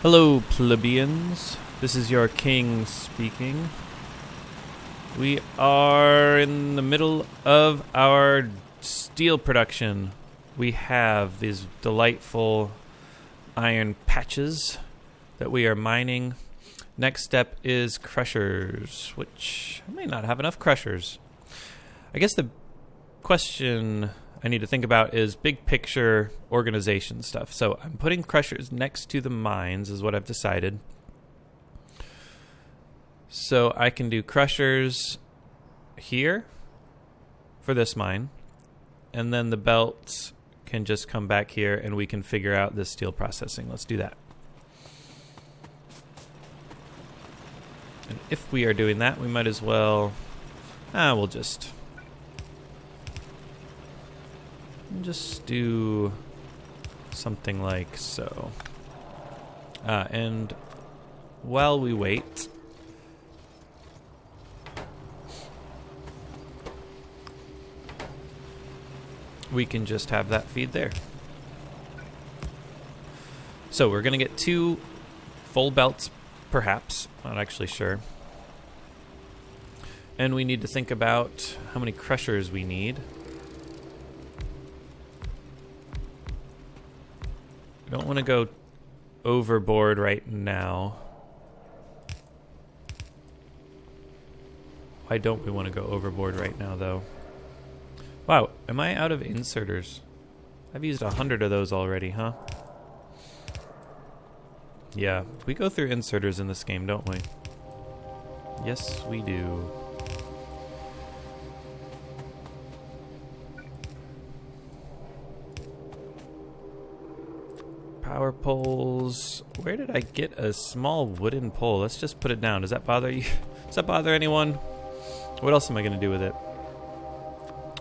Hello, plebeians. This is your king speaking. We are in the middle of our steel production. We have these delightful iron patches that we are mining. Next step is crushers, which I may not have enough crushers. I guess the question I need to think about is big picture organization stuff. So I'm putting crushers next to the mines is what I've decided. So I can do crushers here for this mine. And then the belts can just come back here and we can figure out this steel processing. Let's do that. And if we are doing that, we might as well... we'll just do something like so. And while we wait, we can just have that feed there. So we're going to get 2 full belts, perhaps. Not actually sure. And we need to think about how many crushers we need. We don't want to go overboard right now. Why don't we want to go overboard right now, though? Wow, am I out of inserters? I've used 100 of those already, huh? Yeah, we go through inserters in this game, don't we? Yes, we do. Power poles. Where did I get a small wooden pole? Let's just put it down. Does that bother you? Does that bother anyone? What else am I going to do with it?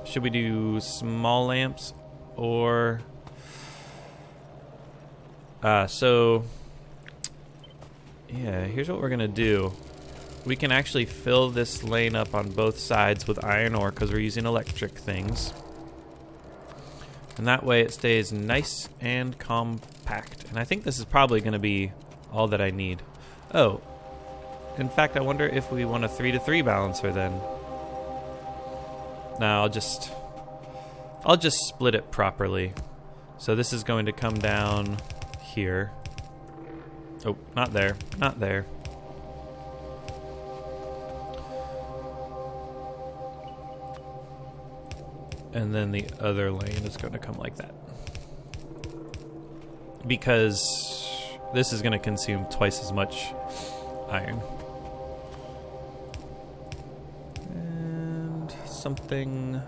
Should we do small lamps or... so... yeah, here's what we're going to do. We can actually fill this lane up on both sides with iron ore because we're using electric things. And that way it stays nice and compact. And I think this is probably going to be all that I need. Oh, in fact, I wonder if we want a 3-to-3 balancer then. No, I'll just split it properly. So this is going to come down here. Oh, not there, not there. And then the other lane is going to come like that. Because this is going to consume twice as much iron. And something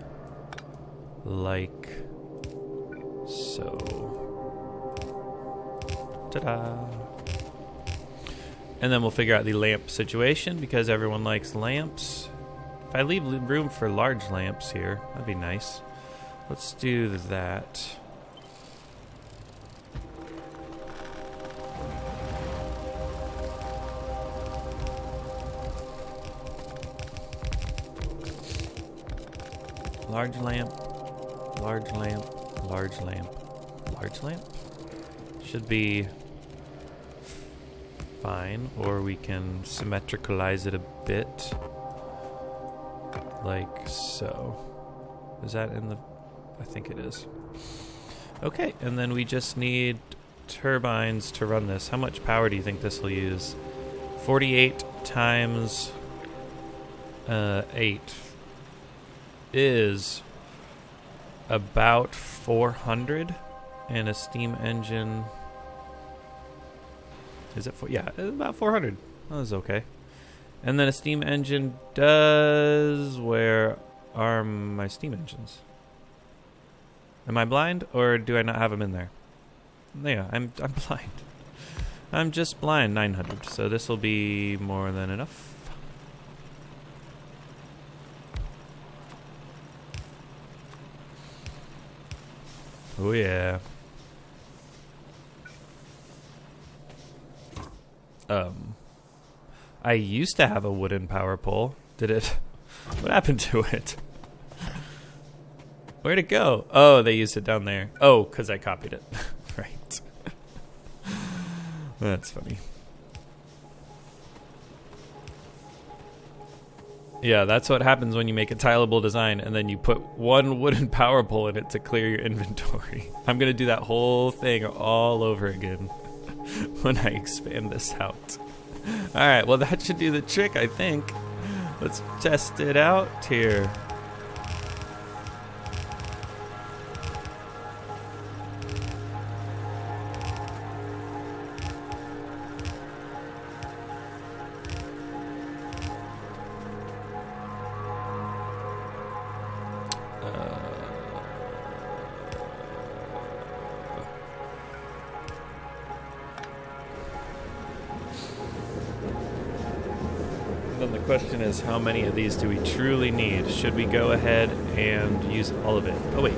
like so. Ta-da! And then we'll figure out the lamp situation because everyone likes lamps. If I leave room for large lamps here, that'd be nice. Let's do that. Large lamp, large lamp, large lamp, large lamp. Should be fine, or we can symmetricalize it a bit. Like so. Is that in the... I think it is. Okay, and then we just need turbines to run this. How much power do you think this will use? 48 times 8 is about 400, and a steam engine... Is it yeah, it's about 400. That was okay. And then a steam engine does... Where are my steam engines? Am I blind, or do I not have them in there? Yeah, I'm blind. I'm just blind. 900. So this will be more than enough. Oh yeah. I used to have a wooden power pole. Did it? What happened to it? Where'd it go? Oh, they used it down there. Oh, because I copied it. Right. That's funny. Yeah, that's what happens when you make a tileable design and then you put one wooden power pole in it to clear your inventory. I'm gonna do that whole thing all over again when I expand this out. Alright, well that should do the trick, I think. Let's test it out here. Then the question is, how many of these do we truly need? Should we go ahead and use all of it? Oh wait.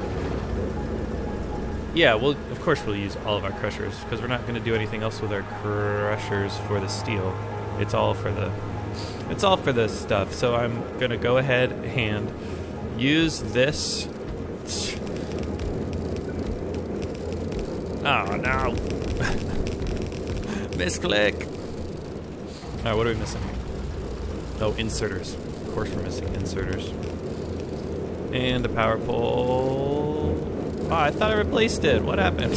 Yeah, well, of course we'll use all of our crushers because we're not going to do anything else with our crushers for the steel. It's all for the stuff. So I'm going to go ahead and use this. Oh no. Misclick. All right, what are we missing? Oh, inserters. Of course we're missing inserters. And a power pole. Oh, I thought I replaced it. What happened?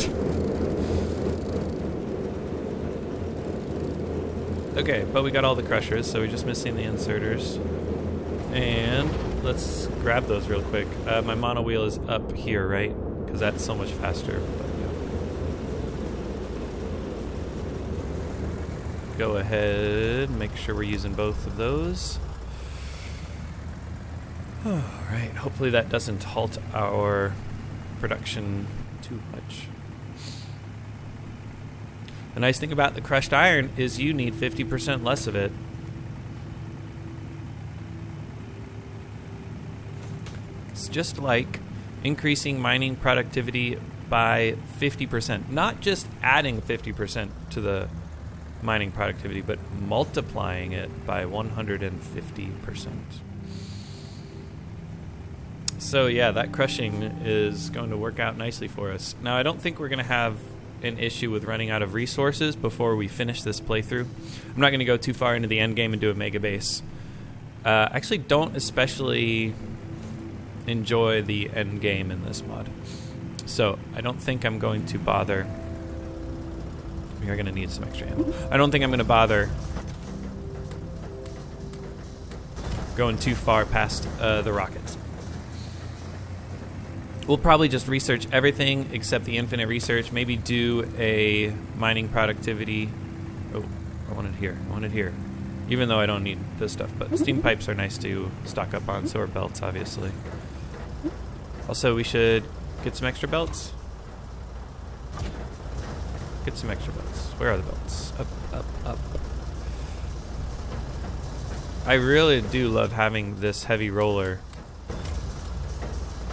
Okay, but we got all the crushers, so we're just missing the inserters. And let's grab those real quick. My mono wheel is up here, right? Because that's so much faster. But, yeah. Go ahead, make sure we're using both of those. Alright, hopefully that doesn't halt our production too much. The nice thing about the crushed iron is you need 50% less of it. It's just like increasing mining productivity by 50%. Not just adding 50% to the mining productivity, but multiplying it by 150%. So yeah, that crushing is going to work out nicely for us. Now I don't think we're going to have an issue with running out of resources before we finish this playthrough. I'm not going to go too far into the end game and do a mega base. Actually don't especially enjoy the end game in this mod. So I don't think I'm going to bother. We are going to need some extra ammo. I don't think I'm going to bother going too far past the rockets. We'll probably just research everything except the infinite research. Maybe do a mining productivity. Oh, I want it here. I want it here. Even though I don't need this stuff. But steam pipes are nice to stock up on. So are belts, obviously. Also, we should get some extra belts. Get some extra belts. Where are the belts? Up, up, up. I really do love having this heavy roller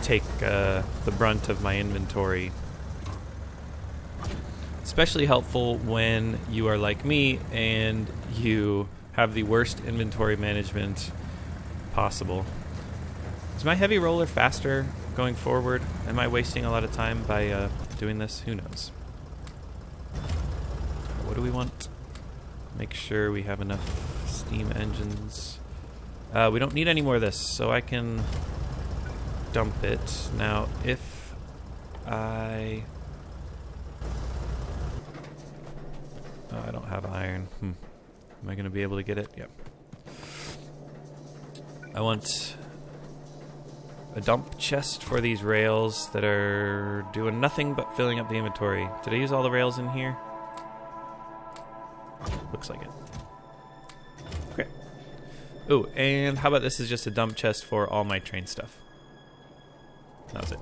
take the brunt of my inventory. Especially helpful when you are like me and you have the worst inventory management possible. Is my heavy roller faster going forward? Am I wasting a lot of time by doing this? Who knows? What do we want? Make sure we have enough steam engines. We don't need any more of this, so I can dump it. Now, if I don't have iron. Am I going to be able to get it? Yep. I want a dump chest for these rails that are doing nothing but filling up the inventory. Did I use all the rails in here? Looks like it. Okay. Oh, and how about this is just a dump chest for all my train stuff. That was it.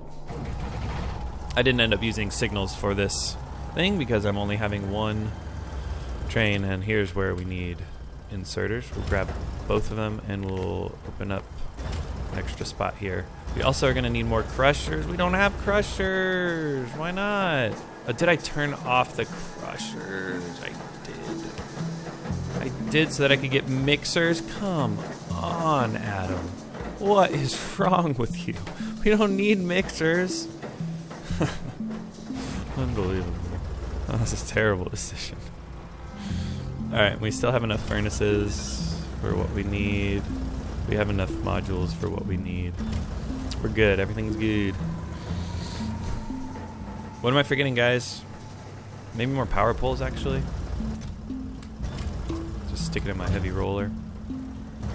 I didn't end up using signals for this thing because I'm only having one train, and here's where we need inserters. We'll grab both of them and we'll open up an extra spot here. We also are going to need more crushers. We don't have crushers. Why not? Did I turn off the crushers? I did so that I could get mixers. Come on, Adam. What is wrong with you? We don't need mixers. Unbelievable. Oh, this is a terrible decision. Alright, we still have enough furnaces for what we need. We have enough modules for what we need. We're good. Everything's good. What am I forgetting, guys? Maybe more power poles, actually. Just stick it in my heavy roller.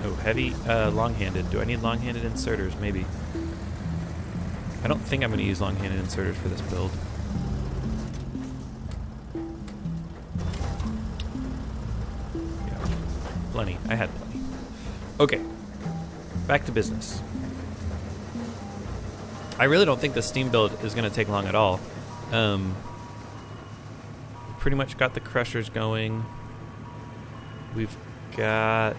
Oh, heavy, long-handed. Do I need long-handed inserters? Maybe. I don't think I'm going to use long-handed inserters for this build. Yeah, plenty. I had plenty. Okay, back to business. I really don't think the steam build is going to take long at all. Pretty much got the crushers going. We've got...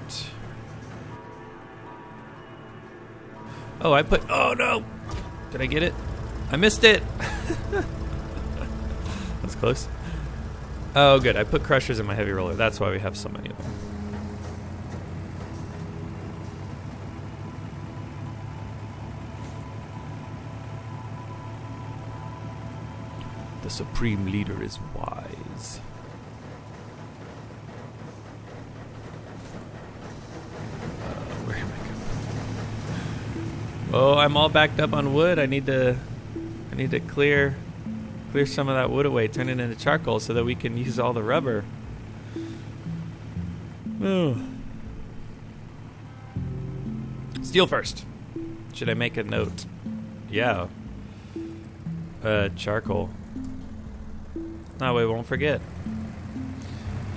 Oh, I put... Oh, no! Did I get it? I missed it! That's close. Oh, good. I put crushers in my heavy roller. That's why we have so many of them. The Supreme Leader is wise. Where am I going? Oh, I'm all backed up on wood. I need to clear some of that wood away, turn it into charcoal so that we can use all the rubber. Oh. Steel first. Should I make a note? Yeah. Charcoal. That way we won't forget.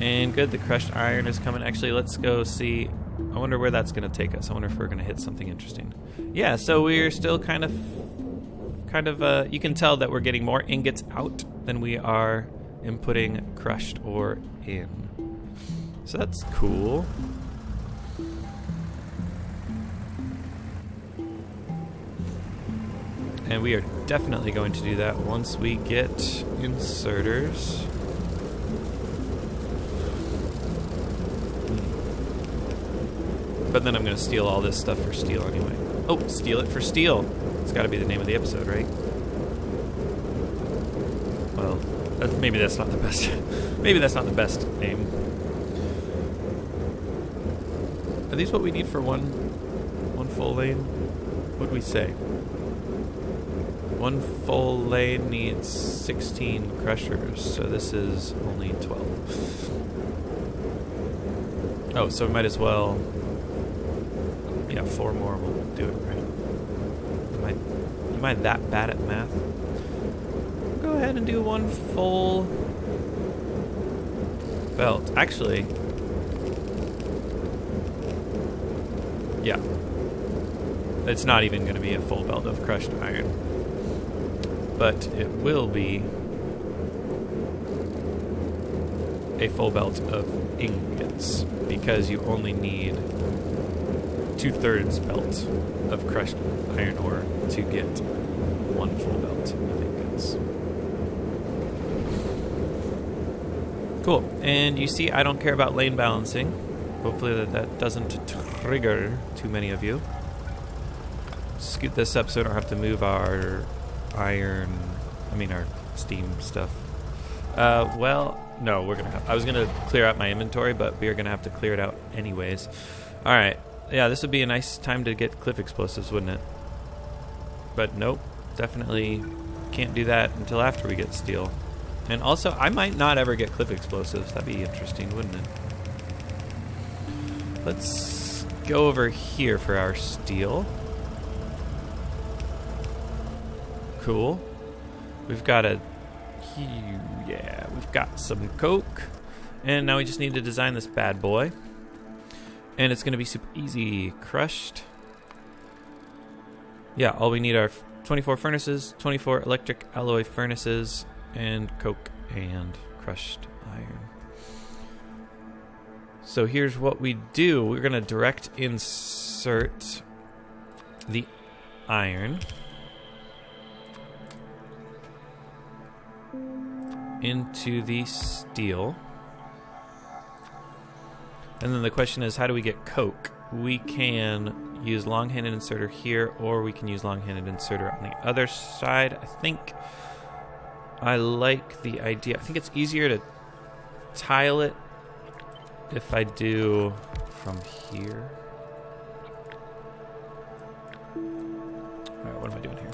And good, the crushed iron is coming. Actually, let's go see. I wonder where that's going to take us. I wonder if we're going to hit something interesting. Yeah, so we're still kind of, you can tell that we're getting more ingots out than we are inputting crushed ore in. So that's cool. And we are definitely going to do that once we get inserters. But then I'm going to steal all this stuff for steel anyway. Oh, steal it for steel. It's got to be the name of the episode, right? Well, maybe that's not the best. Maybe that's not the best name. Are these what we need for one full lane? What would we say? One full lane needs 16 crushers, so this is only 12. Oh, so we might as well... Yeah, 4 more will do it, right? Am I that bad at math? Go ahead and do one full belt. Actually... Yeah. It's not even going to be a full belt of crushed iron. But it will be a full belt of ingots because you only need 2/3 belt of crushed iron ore to get one full belt of ingots. Cool. And you see, I don't care about lane balancing. Hopefully that doesn't trigger too many of you. Scoot this up so we don't have to move our our steam stuff. Well, no, I was gonna clear out my inventory, but we are gonna have to clear it out anyways. Alright, yeah, this would be a nice time to get cliff explosives, wouldn't it? But nope, definitely can't do that until after we get steel. And also, I might not ever get cliff explosives. That'd be interesting, wouldn't it? Let's go over here for our steel. Cool. We've got we've got some coke. And now we just need to design this bad boy. And it's going to be super easy. Crushed. Yeah, all we need are 24 furnaces, 24 electric alloy furnaces, and coke and crushed iron. So here's what we do. We're going to direct insert the iron into the steel. And then the question is, how do we get coke? We can use long-handed inserter here, or we can use long-handed inserter on the other side. I think I like the idea. I think it's easier to tile it if I do from here? Alright, what am I doing here?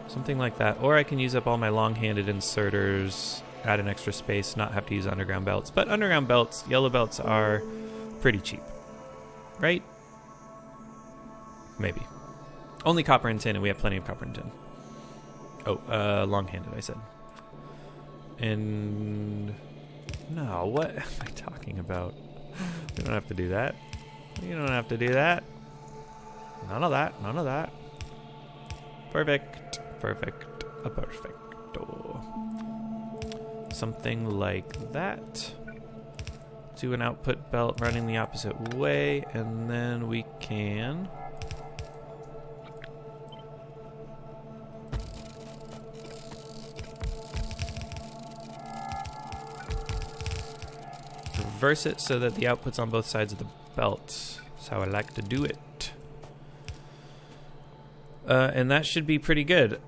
Something like that. Or I can use up all my long-handed inserters, add an extra space, not have to use underground belts. But underground belts, yellow belts are pretty cheap. Right? Maybe. Only copper and tin, and we have plenty of copper and tin. Oh, long-handed, I said. And... no, what am I talking about? We don't have to do that. You don't have to do that. None of that. None of that. Perfect. Perfect. A perfecto. Something like that. Do an output belt running the opposite way, and then we can... reverse it so that the output's on both sides of the belt. That's how I like to do it. And that should be pretty good.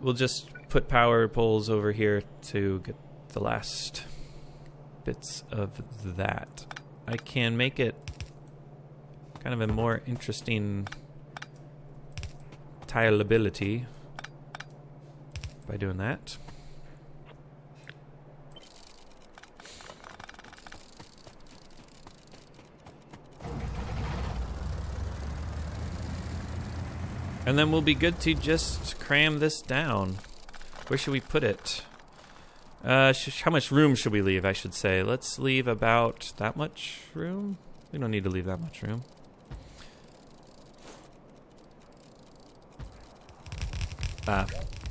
We'll just put power poles over here to get the last bits of that. I can make it kind of a more interesting tileability by doing that. And then we'll be good to just cram this down. Where should we put it? How much room should we leave, I should say? Let's leave about that much room. We don't need to leave that much room.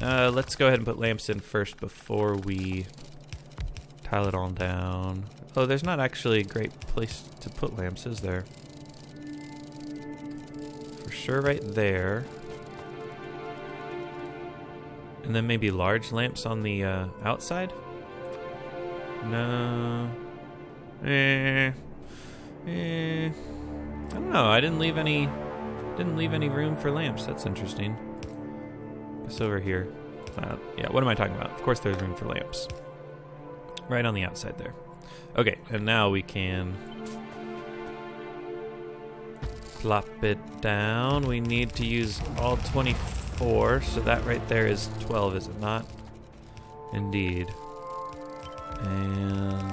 Let's go ahead and put lamps in first before we tile it all down. Oh, there's not actually a great place to put lamps, is there? For sure right there. And then maybe large lamps on the outside? No. I don't know. I didn't leave any room for lamps. That's interesting. It's over here. Yeah, what am I talking about? Of course there's room for lamps. Right on the outside there. Okay, and now we can plop it down. We need to use all 24, so that right there is 12, is it not? Indeed. And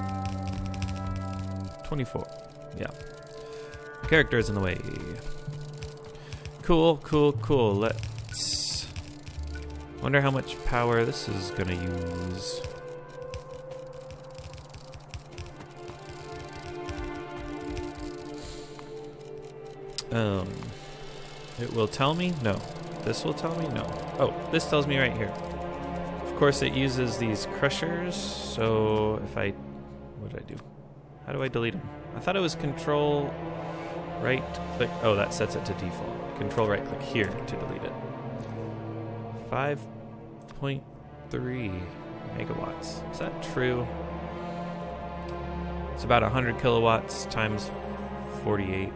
24. Yeah. Character is in the way. Cool, cool, cool. Let's... wonder how much power this is gonna use. It will tell me? No. This will tell me? No. Oh, this tells me right here. Of course, it uses these crushers, so if I... what did I do? How do I delete them? I thought it was control right click. Oh, that sets it to default. Control right click here to delete it. 5.3 megawatts. Is that true? It's about 100 kilowatts times 48.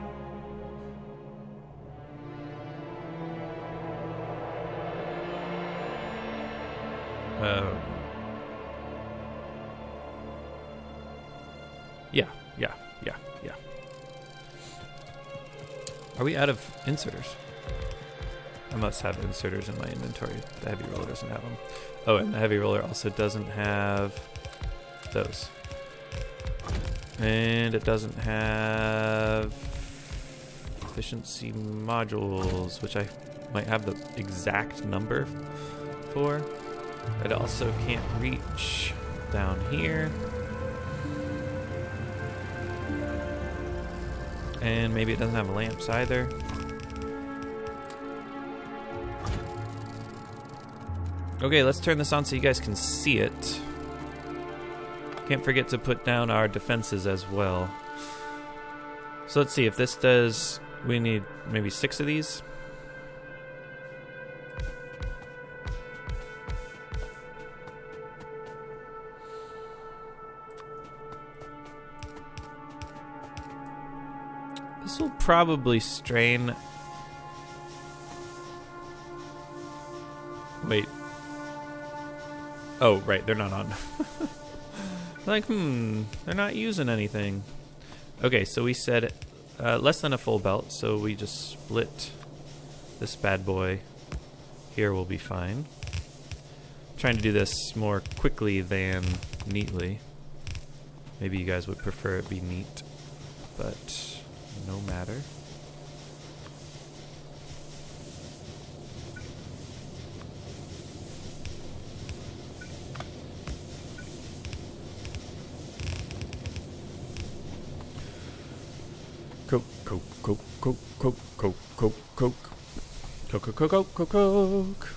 Yeah. Are we out of inserters? I must have inserters in my inventory. The heavy roller doesn't have them. Oh, and the heavy roller also doesn't have those. And it doesn't have efficiency modules, which I might have the exact number for. It also can't reach down here. And maybe it doesn't have lamps either. Okay, let's turn this on so you guys can see it. Can't forget to put down our defenses as well. So let's see if this does... we need maybe 6 of these. This will probably strain... Wait. Oh, right, they're not on. Like, they're not using anything. Okay, so we said less than a full belt, so we just split this bad boy. Here will be fine. Trying to do this more quickly than neatly. Maybe you guys would prefer it be neat, but no matter. Coke, coke, coke, coke, coke, coke, coke, coke. Coke, coke, coke, coke, coke, coke.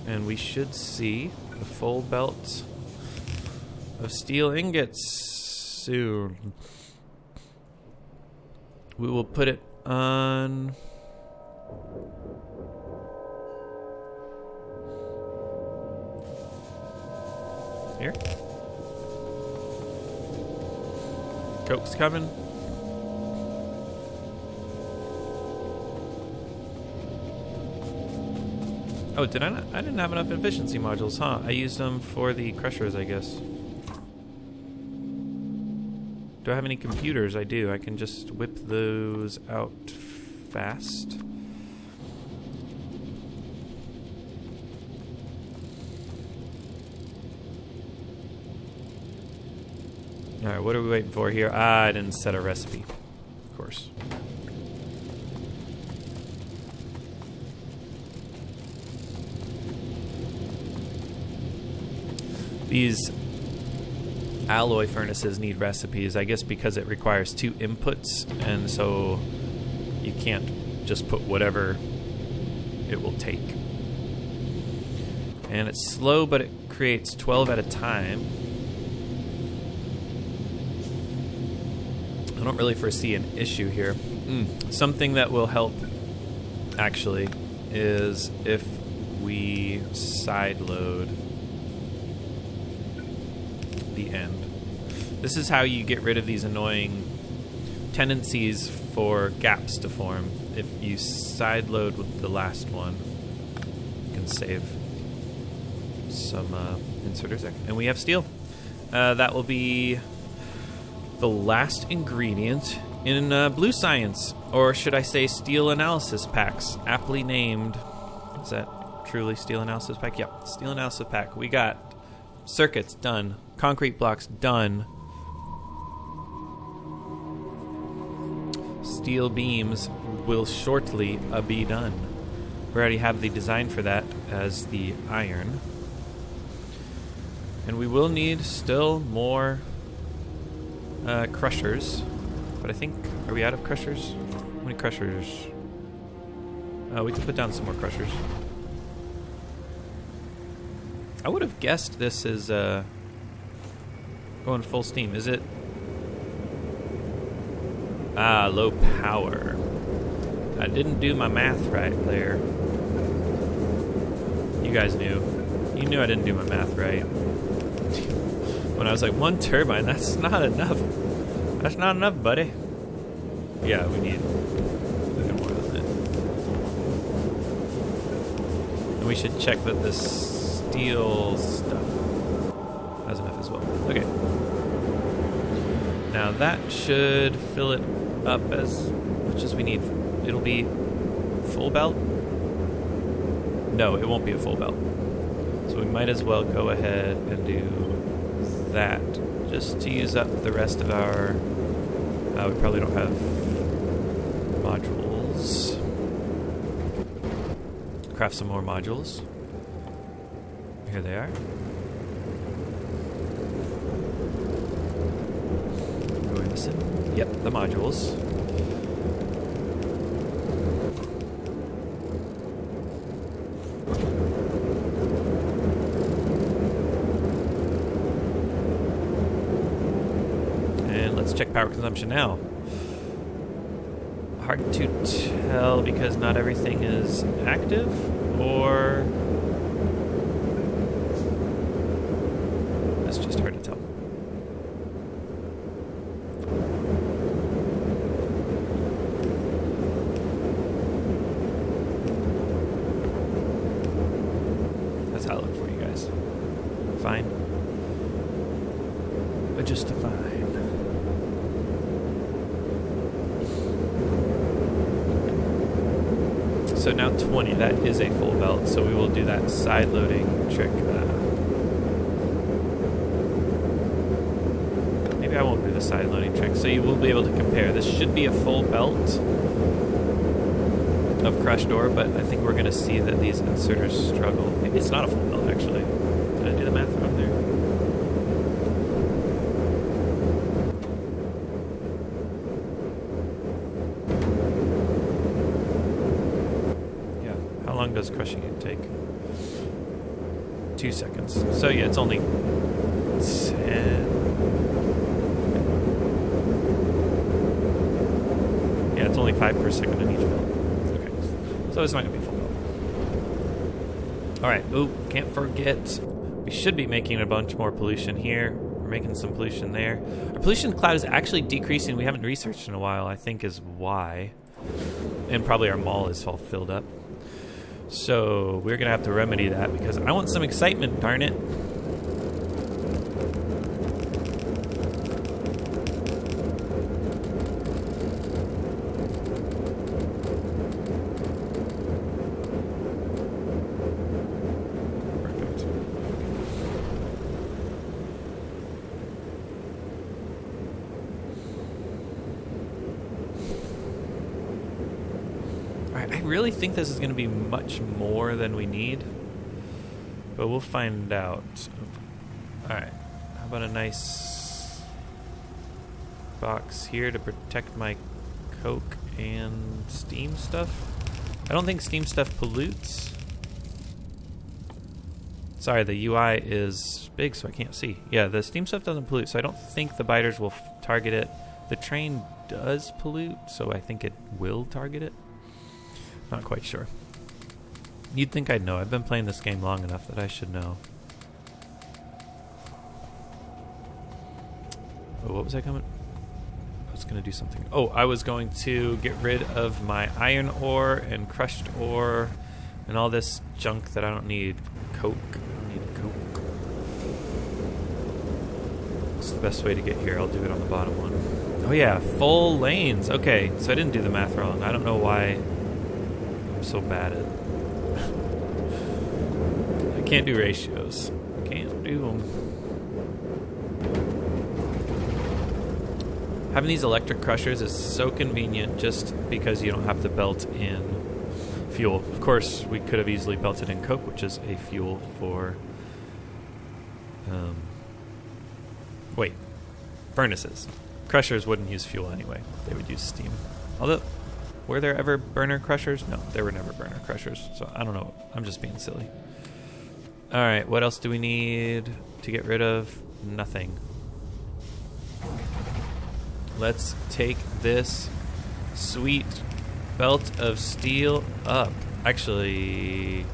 And we should see the full belt of steel ingots soon. We will put it on... Here. Coke's coming. Oh, did I not? I didn't have enough efficiency modules, huh? I used them for the crushers, I guess. Do I have any computers? I do. I can just whip those out fast. Alright, what are we waiting for here? Ah, I didn't set a recipe. Of course. These alloy furnaces need recipes, I guess because it requires 2 inputs, and so you can't just put whatever it will take. And it's slow, but it creates 12 at a time. I don't really foresee an issue here. Something that will help, actually, is if we side load the end. This is how you get rid of these annoying tendencies for gaps to form. If you side load with the last one, you can save some inserters there. And we have steel. That will be the last ingredient in blue science, or should I say steel analysis packs, aptly named. Is that truly steel analysis pack? Yep, steel analysis pack. We got circuits done, concrete blocks done, steel beams will shortly be done. We already have the design for that as the iron, and we will need still more crushers, but I think, are we out of crushers? How many crushers? We can put down some more crushers. I would have guessed this is going full steam. Is it? Ah, low power. I didn't do my math right there. You guys knew. You knew I didn't do my math right. When I was like, 1 turbine, that's not enough. That's not enough, buddy. Yeah, we need more than that. And we should check that this steel stuff has enough as well. Okay. Now that should fill it up as much as we need. It'll be full belt? No, it won't be a full belt. So we might as well go ahead and do that just to use up the rest of our... we probably don't have modules. Craft some more modules. Here they are. Are we missing? Yep, the modules. Check power consumption now. Hard to tell because not everything is active, or it's just hard to tell. fine. Just fine. So now 20, that is a full belt, so we will do that side loading trick. Maybe I won't do the side loading trick, so you will be able to compare. This should be a full belt of crushed ore, but I think we're going to see that these inserters struggle. Maybe it's not a full belt, actually. Did I do the math wrong there? How long does crushing it take? 2 seconds. So yeah, it's only 10. Yeah, it's only 5 per second on each belt. Okay, so it's not gonna be full belt. All right. Oh, can't forget. We should be making a bunch more pollution here. We're making some pollution there. Our pollution cloud is actually decreasing. We haven't researched in a while. I think is why, and probably our mall is all filled up. So we're going to have to remedy that because I want some excitement, darn it. Perfect. I really think this is going to be much more than we need, but we'll find out. Alright, how about a nice box here to protect my coke and steam stuff? I don't think steam stuff pollutes. Sorry, the UI is big so I can't see. Yeah, the steam stuff doesn't pollute, so I don't think the biters will target it. The train does pollute, so I think it will target it. Not quite sure. You'd think I'd know. I've been playing this game long enough that I should know. Oh, what was I coming? I was going to do something. Oh, I was going to get rid of my iron ore and crushed ore and all this junk that I don't need. Coke. I don't need coke. What's the best way to get here? I'll do it on the bottom one. Oh yeah, full lanes. Okay, so I didn't do the math wrong. I don't know why I'm so bad at it. I can't do ratios. Can't do them. Having these electric crushers is so convenient just because you don't have to belt in fuel. Of course, we could have easily belted in coke, which is a fuel for furnaces. Crushers wouldn't use fuel anyway. They would use steam. Although, were there ever burner crushers? No, there were never burner crushers. So I don't know. I'm just being silly. All right, what else do we need to get rid of? Nothing. Let's take this sweet belt of steel up. Actually,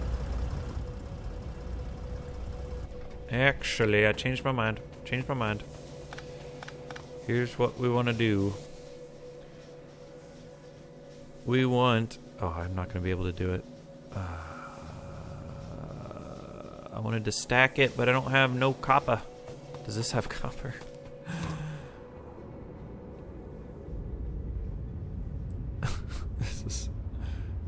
I changed my mind. Here's what we want to do. We want... Oh, I'm not going to be able to do it. I wanted to stack it, but I don't have no copper. Does this have copper? This is...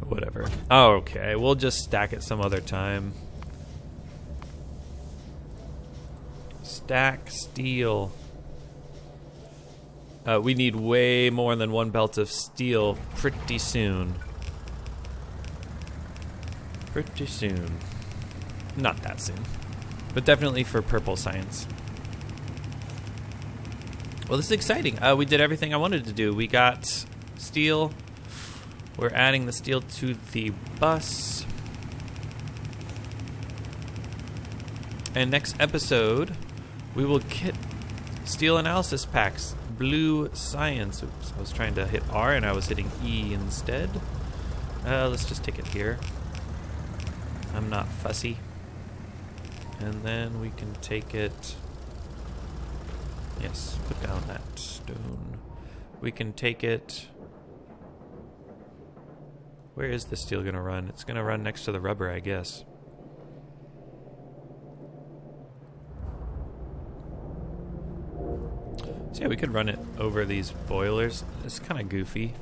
Whatever. Oh, okay. We'll just stack it some other time. Stack steel. We need way more than one belt of steel pretty soon. Pretty soon. Not that soon. But definitely for purple science. Well, this is exciting. We did everything I wanted to do. We got steel. We're adding the steel to the bus. And next episode, we will get steel analysis packs. Blue science. Oops, I was trying to hit R and I was hitting E instead. Let's just take it here. I'm not fussy. And then we can take it... Yes, put down that stone. We can take it... Where is the steel gonna run? It's gonna run next to the rubber, I guess. So yeah, we could run it over these boilers. It's kind of goofy.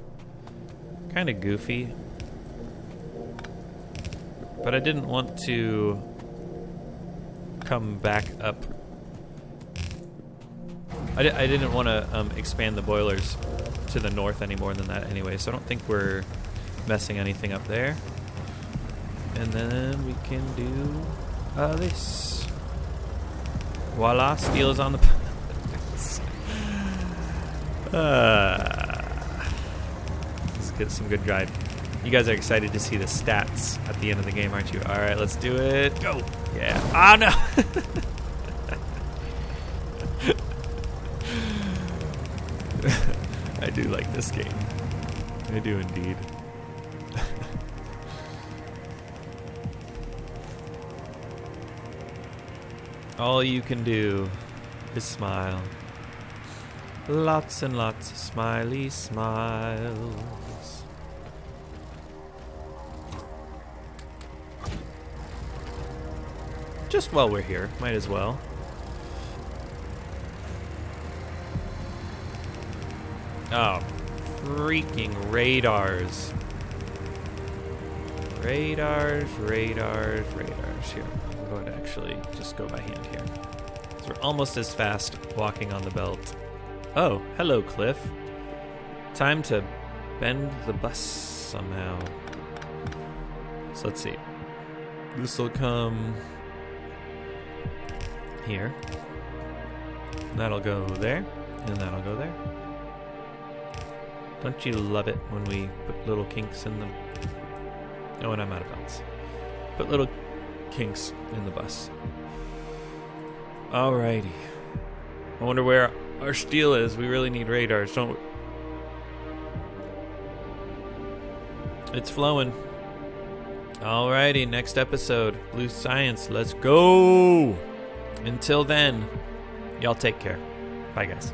But I didn't want to come back up. I didn't want to expand the boilers to the north any more than that anyway, so I don't think we're messing anything up there. And then we can do this. Voila, steel is on the... Let's get some good drive. You guys are excited to see the stats at the end of the game, aren't you? All right, let's do it. Go. Yeah. Oh, no. I do like this game. I do indeed. All you can do is smile. Lots and lots of smiley smiles. Just while we're here, might as well. Oh, freaking radars. Radars. Here, I'm going to actually just go by hand here. So we're almost as fast walking on the belt. Oh, hello, Cliff. Time to bend the bus somehow. So let's see. This will come here. That'll go there, and that'll go there. Don't you love it when we put little kinks in the... Oh, and I'm out of belts. Put little kinks in the bus. Alrighty. I wonder where our steel is. We really need radars, don't we? It's flowing. Alrighty, next episode. Blue Science, let's go! Until then, y'all take care. Bye, guys.